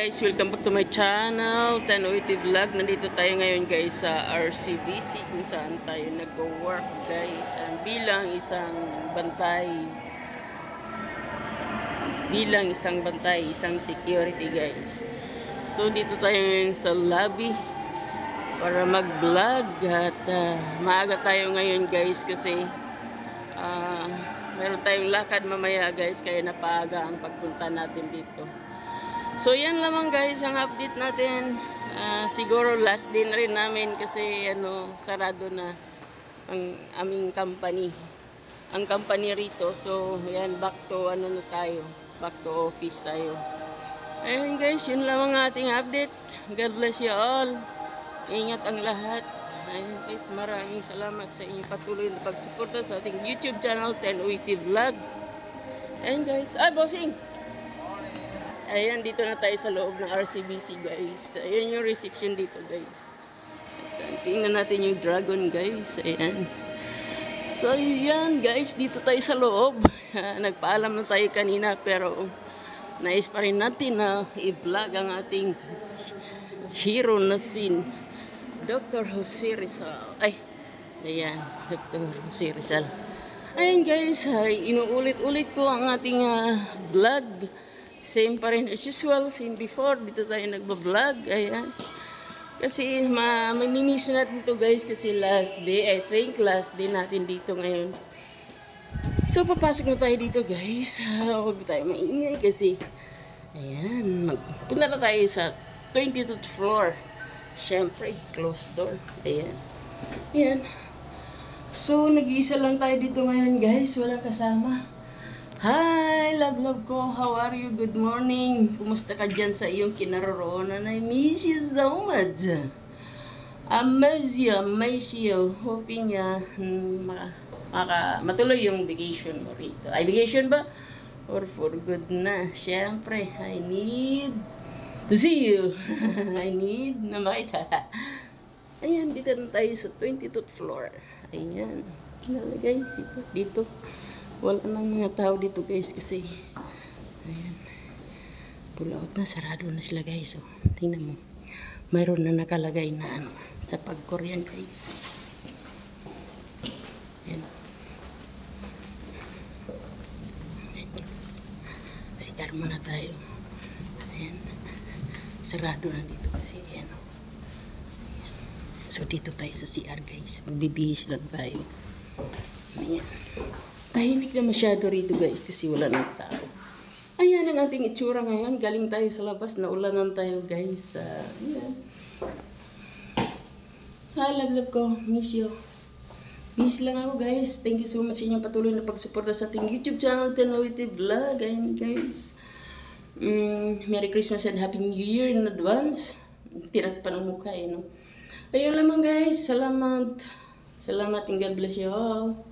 Guys, welcome back to my channel, Tenoity Vlog. Nandito tayo ngayon guys sa RCBC kung saan tayo nag-work guys. Bilang isang bantay, isang security guys. So dito tayo ngayon sa lobby para mag-vlog at maaga tayo ngayon guys kasi meron tayong lakad mamaya guys kaya napaaga ang pagpunta natin dito. So yan lamang guys ang update natin. Siguro last day na rin namin kasi sarado na ang aming company. Ang company rito. So yan, back to back to office tayo. Ayun guys, yun lamang ating update. God bless you all. Ingat ang lahat. Ayun guys, maraming salamat sa inyong patuloy na pagsuporta sa ating YouTube channel, Tenoity Vlog. Ayun guys, bossing! Ayan, dito na tayo sa loob ng RCBC guys. Ayan yung reception dito guys. Tingnan natin yung dragon guys. Ayan. So yan guys, dito tayo sa loob. Nagpaalam na tayo kanina pero nais pa rin natin na i-vlog ang ating hero na sin Dr. Jose Rizal. Ayan, Dr. Jose Rizal. Ayan guys, inuulit-ulit ko ang ating vlog. Same pa rin as usual, same before. Dito tayo nagbablog. Ayan. Kasi mamimiss natin to guys kasi last day. I think last day natin dito ngayon. So papasok na tayo dito guys. Huwag tayo maingay kasi ayan. Punta na tayo sa 22th floor. Siyempre, closed door. Ayan. Ayan. So nag-iisa lang tayo dito ngayon guys. Walang kasama. Hi, love ko. How are you? Good morning. Kumusta ka dyan sa iyong kinaroroonan? I miss you so much. I miss you. Hoping matuloy yung vacation mo rito. Ay, vacation ba? Or for good na. Siyempre, I need to see you. I need na makita. Ayan, dito na tayo sa 22th floor. Ayan. Nalagay dito. Wala nang mga tao dito guys kasi ayan, pull out na, sarado na sila guys. So, tingnan mo, mayroon na nakalagay na sa pag-Korean guys. Ayan. Ayan guys, CR muna tayo. Ayan, sarado na dito kasi ayan. So dito tayo sa CR guys, magbibihis lang tayo. Ayan. Tahimik na masyado rito guys kasi wala ng tao. Ayan ang ating itsura ngayon. Galing tayo sa labas, naulanan tayo guys. Ayan. Hi, love ko. Miss you. Miss lang ako guys. Thank you so much sa inyong patuloy na pagsuporta sa ating YouTube channel, Tenoity Vlog. Ayan guys. Merry Christmas and Happy New Year in advance. Tinatpan ang mukha no. Ayun lamang guys. Salamat. Salamat and God bless you all.